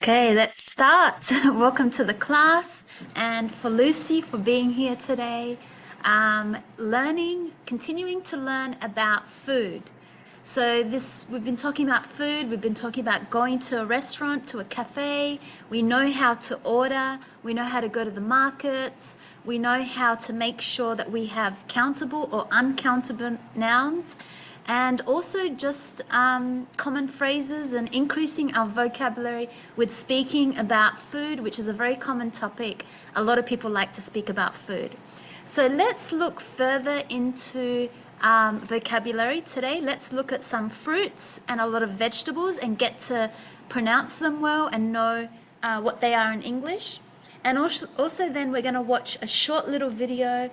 Okay, let's start. Welcome to the class, and for Lucy for being here today. Continuing to learn about food. So we've been talking about food, we've been talking about going to a restaurant, to a cafe. We know how to order, we know how to go to the markets, we know how to make sure that we have countable or uncountable nouns, and also just common phrases and increasing our vocabulary with speaking about food, which is a very common topic. A lot of people like to speak about food. So let's look further into vocabulary today. Let's look at some fruits and a lot of vegetables and get to pronounce them well and know what they are in English. And also then we're going to watch a short little video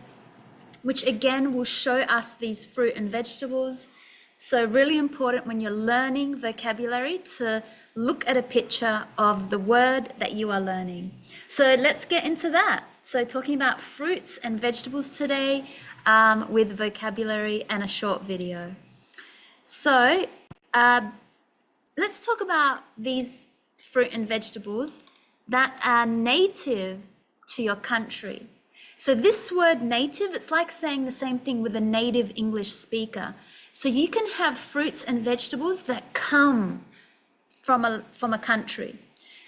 which again will show us these fruit and vegetables. So really important when you're learning vocabulary to look at a picture of the word that you are learning. So let's get into that. So talking about fruits and vegetables today with vocabulary and a short video. So let's talk about these fruit and vegetables that are native to your country. So this word native, it's like saying the same thing with a native English speaker. So you can have fruits and vegetables that come from a country.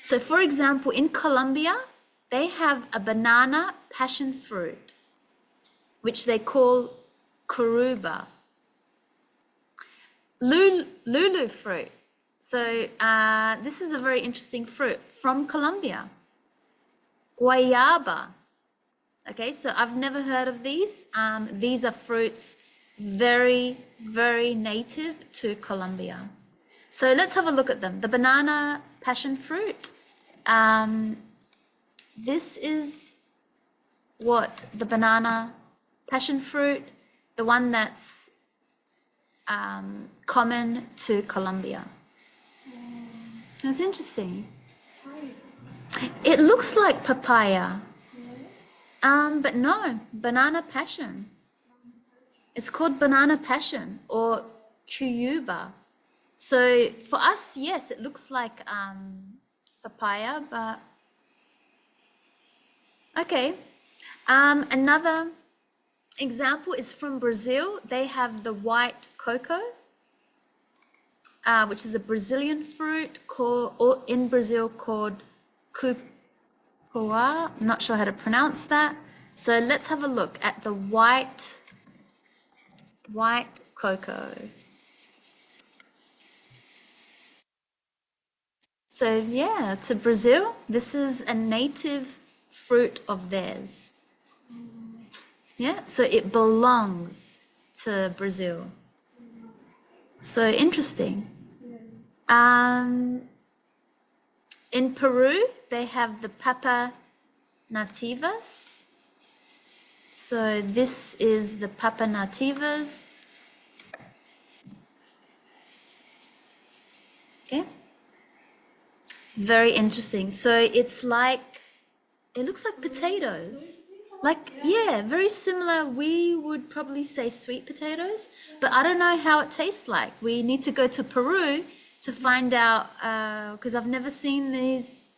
So for example, in Colombia, they have a banana passion fruit, which they call curuba. Lulu fruit. So this is a very interesting fruit from Colombia. Guayaba. Okay, so I've never heard of these. These are fruits very, very native to Colombia. So let's have a look at them. The banana passion fruit. This is what the banana passion fruit, the one that's common to Colombia. That's interesting. It looks like papaya. But no, banana passion. It's called banana passion or cuyuba. So for us, yes, it looks like papaya, but okay. Another example is from Brazil. They have the white cocoa, which is a Brazilian fruit in Brazil called cupuaçu. I'm not sure how to pronounce that. So let's have a look at the white cocoa. So yeah, to Brazil, this is a native fruit of theirs. Yeah, so it belongs to Brazil. So interesting. In Peru, they have the papa nativas. So this is the papa nativas. Okay. Very interesting. So it's like, it looks like potatoes. Like, yeah, very similar. We would probably say sweet potatoes, but I don't know how it tastes like. We need to go to Peru to find out, because I've never seen these.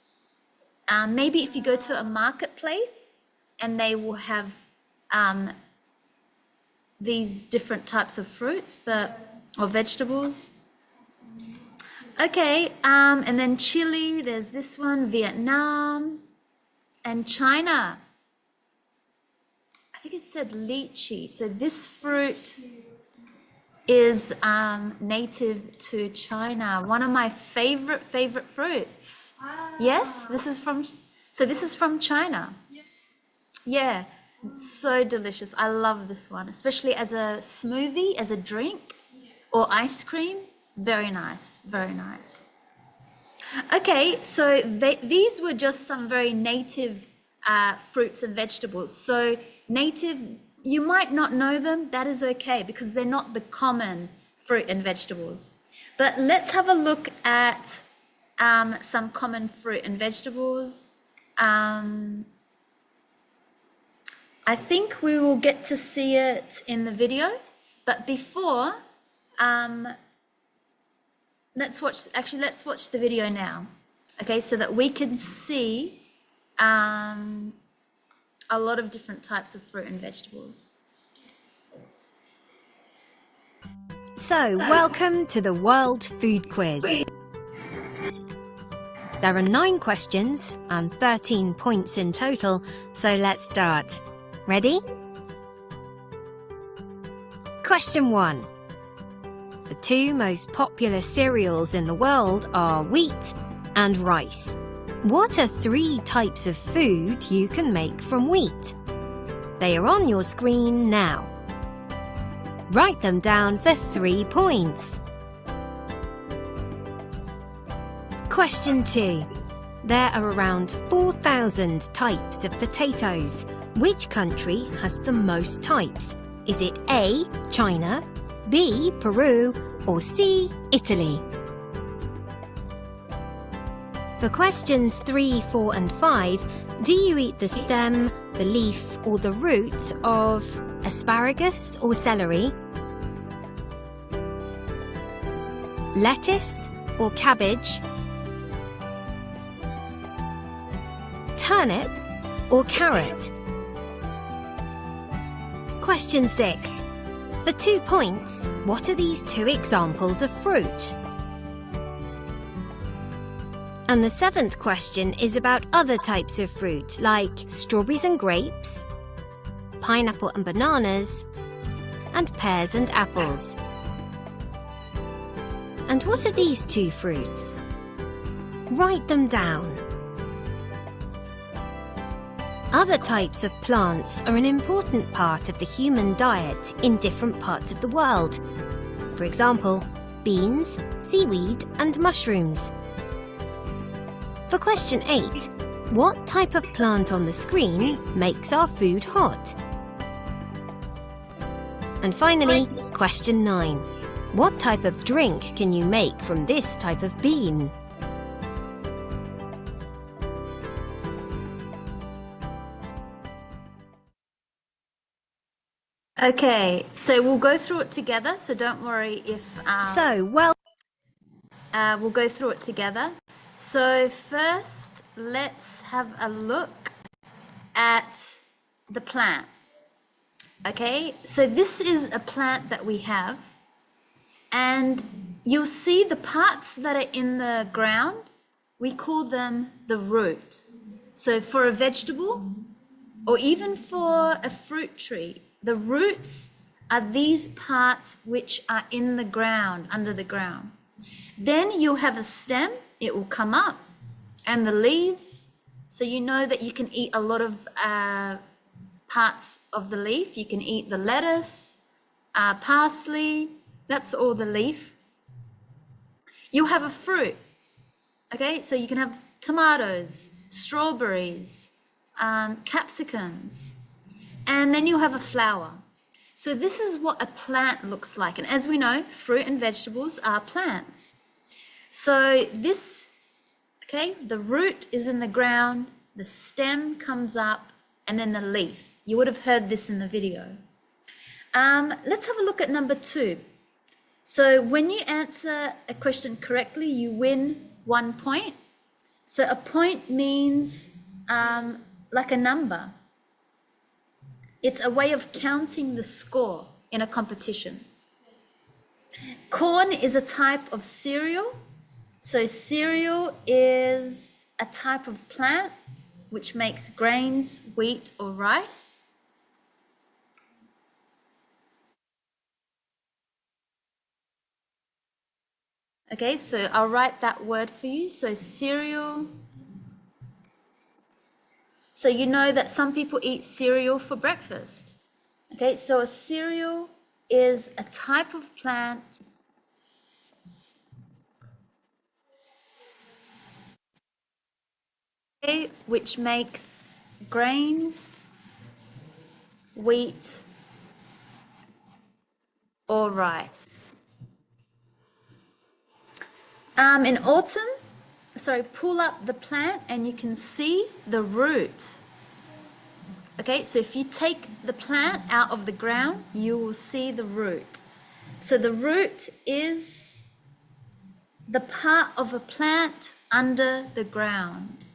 Maybe if you go to a marketplace and they will have these different types of fruits, or vegetables. Okay, and then Chile, there's this one, Vietnam, and China. I think it said lychee. So this fruit is native to China. One of my favorite fruits. Yes, this is from China. Yeah, it's so delicious. I love this one, especially as a smoothie, as a drink, or ice cream. Very nice, very nice. Okay, so these were just some very native fruits and vegetables. So native, you might not know them, that is okay, because they're not the common fruit and vegetables. But let's have a look at some common fruit and vegetables. I think we will get to see it in the video, but before, let's watch the video now. Okay, so that we can see a lot of different types of fruit and vegetables. So, welcome to the World Food Quiz. There are 9 questions and 13 points in total, so let's start. Ready? Question 1. The 2 most popular cereals in the world are wheat and rice. What are 3 types of food you can make from wheat? They are on your screen now. Write them down for 3 points. Question 2. There are around 4,000 types of potatoes. Which country has the most types? Is it A, China, B, Peru, or C, Italy? For questions 3, 4 and 5, do you eat the stem, the leaf or the root of asparagus or celery? Lettuce or cabbage? Turnip or carrot? Question 6. For 2 points, what are these 2 examples of fruit? And the 7th question is about other types of fruit like strawberries and grapes, pineapple and bananas, and pears and apples. And what are these 2 fruits? Write them down. Other types of plants are an important part of the human diet in different parts of the world. For example, beans, seaweed, and mushrooms. For question 8, what type of plant on the screen makes our food hot? And finally, question 9. What type of drink can you make from this type of bean? Okay, so we'll go through it together, so don't worry if... we'll go through it together. So first, let's have a look at the plant. Okay, so this is a plant that we have, and you'll see the parts that are in the ground, we call them the root. So for a vegetable, or even for a fruit tree, the roots are these parts which are in the ground, under the ground. Then you'll have a stem, it will come up, and the leaves. So you know that you can eat a lot of parts of the leaf. You can eat the lettuce, parsley, that's all the leaf. You'll have a fruit, okay? So you can have tomatoes, strawberries, capsicums, and then you'll have a flower. So this is what a plant looks like. And as we know, fruit and vegetables are plants. So this, okay, the root is in the ground, the stem comes up, and then the leaf. You would have heard this in the video. Let's have a look at number 2. So when you answer a question correctly, you win 1 point. So a point means like a number. It's a way of counting the score in a competition. Corn is a type of cereal. So cereal is a type of plant which makes grains, wheat or rice. Okay, so I'll write that word for you. So cereal. So you know that some people eat cereal for breakfast. Okay, so a cereal is a type of plant which makes grains, wheat, or rice. In autumn, pull up the plant and you can see the root. Okay, so if you take the plant out of the ground, you will see the root. So the root is the part of a plant under the ground.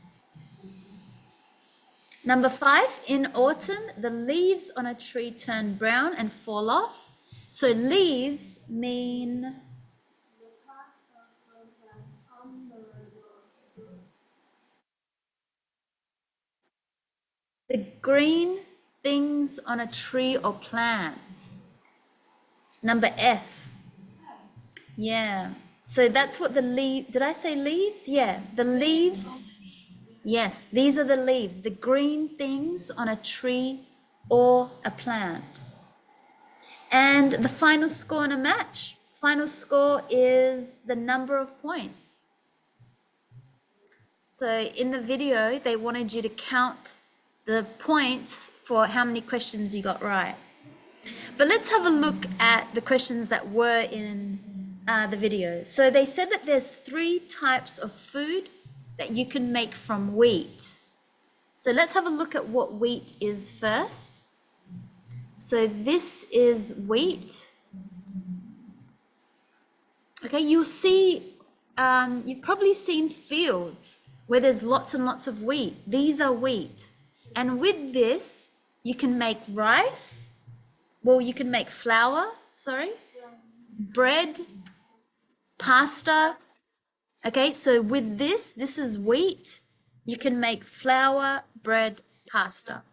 Number 5, in autumn, the leaves on a tree turn brown and fall off. So leaves mean the green things on a tree or plant. Number F. Yeah. So that's what the leaf, did I say leaves? Yeah, the leaves. Yes, these are the leaves, the green things on a tree or a plant. And the final score in a match. Final score is the number of points. So in the video, they wanted you to count the points for how many questions you got right. But let's have a look at the questions that were in the video. So they said that there's 3 types of food that you can make from wheat. So let's have a look at what wheat is first. So this is wheat. Okay, you'll see, you've probably seen fields where there's lots and lots of wheat. These are wheat. And with this, you can make rice. Well, you can make flour, bread, pasta. Okay, so with this is wheat. You can make flour, bread, pasta.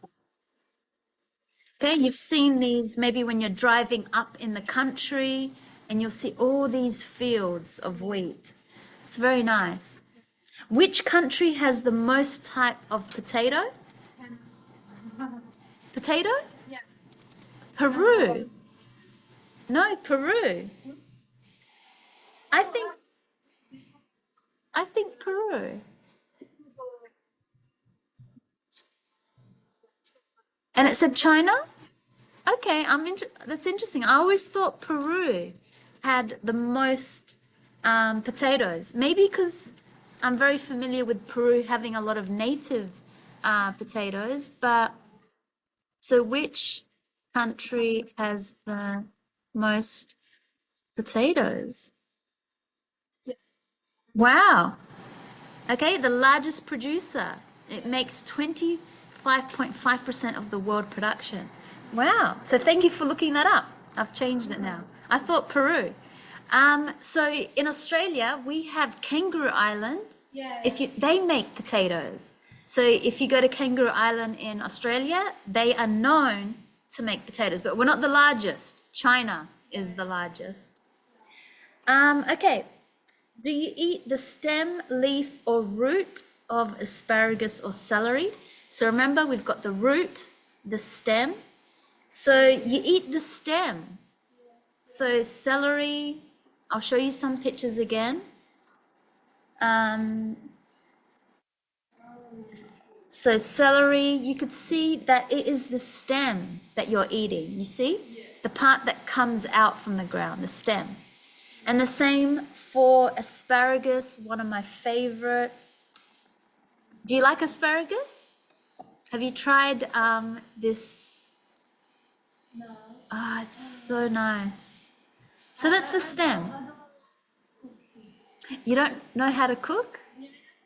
Okay, you've seen these maybe when you're driving up in the country and you'll see all these fields of wheat. It's very nice. Which country has the most type of potato? Potato? Peru. No, Peru. I think Peru. And it said China? Okay, that's interesting. I always thought Peru had the most potatoes. Maybe because I'm very familiar with Peru having a lot of native potatoes, but so which country has the most potatoes? Wow. Okay, the largest producer. It makes 25.5% of the world production. Wow. So thank you for looking that up. I've changed it now. I thought Peru. So in Australia, we have Kangaroo Island. They make potatoes. So if you go to Kangaroo Island in Australia, they are known to make potatoes, but we're not the largest. China is the largest. Okay. Do you eat the stem, leaf, or root of asparagus or celery? So remember, we've got the root, the stem. So you eat the stem. So celery, I'll show you some pictures again. So celery, you could see that it is the stem that you're eating. You see? The part that comes out from the ground, the stem. And the same for asparagus, one of my favorite. Do you like asparagus? Have you tried this? No. Ah, it's so nice. So that's the stem. You don't know how to cook?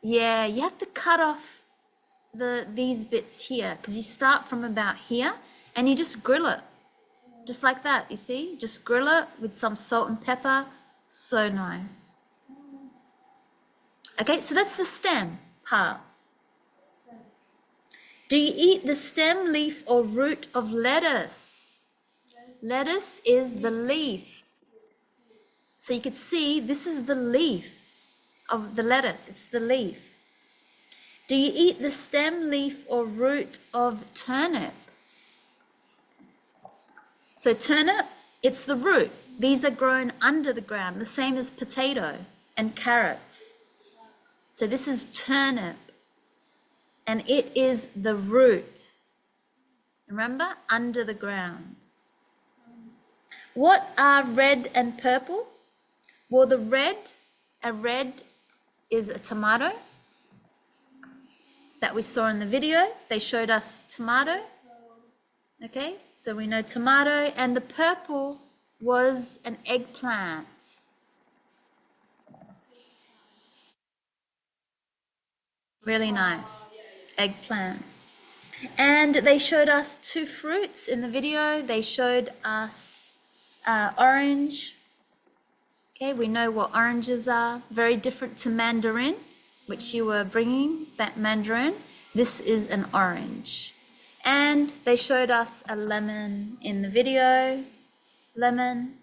Yeah, you have to cut off these bits here because you start from about here and you just grill it. Just like that, you see? Just grill it with some salt and pepper. So nice. Okay, so that's the stem part. Do you eat the stem, leaf, or root of lettuce? Lettuce is the leaf. So you could see this is the leaf of the lettuce. It's the leaf. Do you eat the stem, leaf, or root of turnip? So turnip, it's the root. These are grown under the ground, the same as potato and carrots. So this is turnip, and it is the root. Remember, under the ground. What are red and purple? Well, a red is a tomato that we saw in the video. They showed us tomato. Okay, so we know tomato, and the purple was an eggplant. Really nice. Eggplant. And they showed us two fruits in the video. They showed us orange. Okay, we know what oranges are. Very different to mandarin, which you were bringing, that mandarin. This is an orange. And they showed us a lemon in the video. Lemon.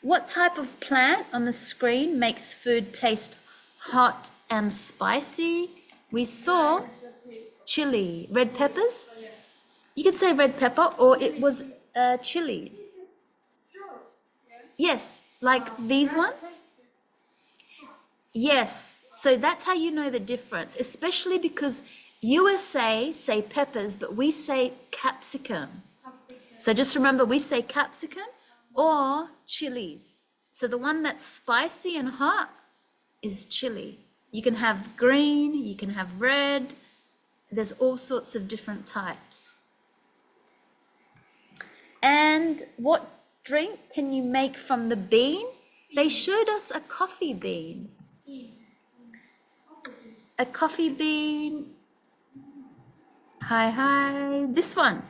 What type of plant on the screen makes food taste hot and spicy? We saw chili, red peppers. You could say red pepper, or it was chilies. Yes, like these ones. Yes, so that's how you know the difference, especially because USA say peppers, but we say capsicum. So just remember, we say capsicum or chilies. So the one that's spicy and hot is chili. You can have green, you can have red. There's all sorts of different types. And what drink can you make from the bean? They showed us a coffee bean. A coffee bean. Hi, this one.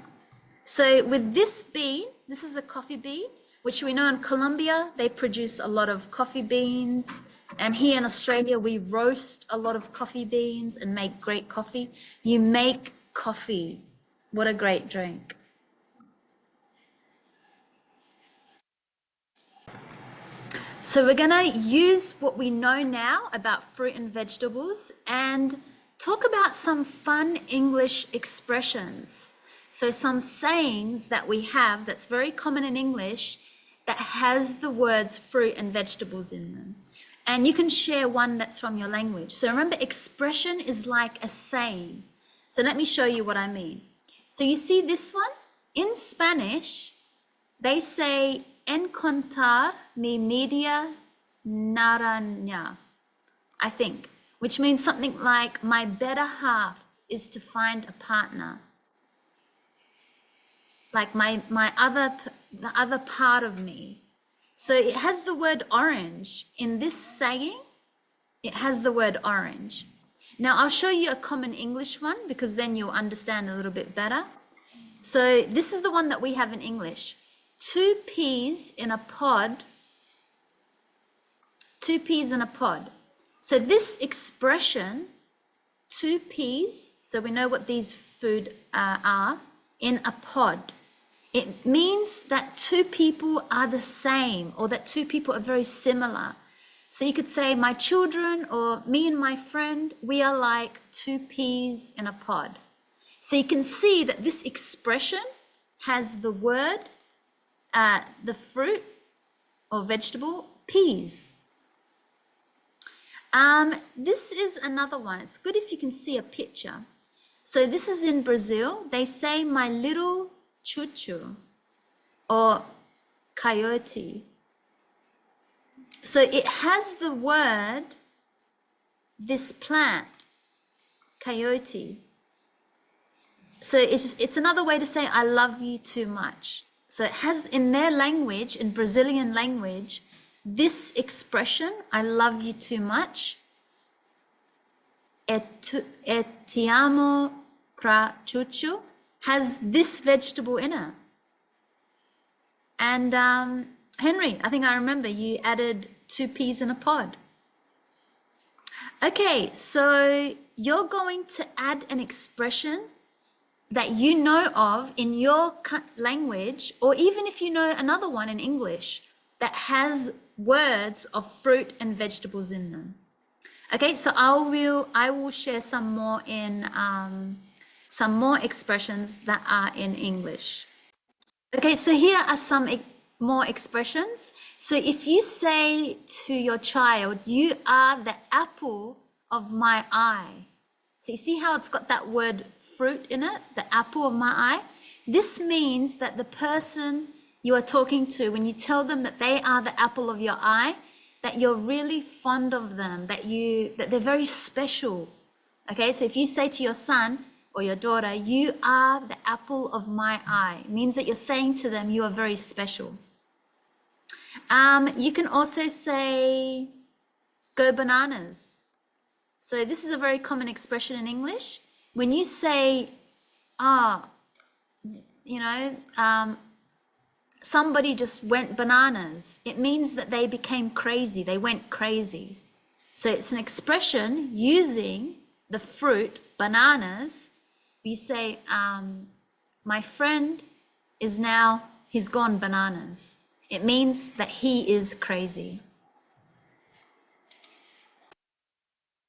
So with this bean, this is a coffee bean, which we know in Colombia, they produce a lot of coffee beans. And here in Australia, we roast a lot of coffee beans and make great coffee. You make coffee. What a great drink. So we're gonna use what we know now about fruit and vegetables and talk about some fun English expressions. So some sayings that we have that's very common in English that has the words fruit and vegetables in them. And you can share one that's from your language. So remember, expression is like a saying. So let me show you what I mean. So you see this one? In Spanish, they say encontrar mi media naranja, I think, which means something like my better half is to find a partner. Like the other part of me. So it has the word orange. In this saying, it has the word orange. Now I'll show you a common English one because then you'll understand a little bit better. So this is the one that we have in English. 2 peas in a pod. 2 peas in a pod. So this expression, 2 peas, so we know what these food are, in a pod. It means that 2 people are the same or that 2 people are very similar. So you could say my children or me and my friend, we are like 2 peas in a pod. So you can see that this expression has the word, the fruit or vegetable, peas. This is another one. It's good if you can see a picture. So this is in Brazil. They say my little chuchu or coyote. So it has the word, this plant, coyote. So it's another way to say I love you too much. So it has in their language, in Brazilian language, this expression, I love you too much, te amo pra chuchu, has this vegetable in it. And Henry, I think I remember you added 2 peas in a pod. Okay, so you're going to add an expression that you know of in your language, or even if you know another one in English that has words of fruit and vegetables in them. Okay, so I will share some more expressions that are in English. Okay, so here are some more expressions. So if you say to your child, you are the apple of my eye. So you see how it's got that word fruit in it, the apple of my eye? This means that the person you are talking to, when you tell them that they are the apple of your eye, that you're really fond of them, that they're very special. Okay, so if you say to your son or your daughter, you are the apple of my eye, it means that you're saying to them you are very special. You can also say, go bananas. So this is a very common expression in English. When you say, ah, you know, somebody just went bananas, it means that they became crazy. They went crazy. So it's an expression using the fruit, bananas. You say, my friend is now, he's gone bananas. It means that he is crazy.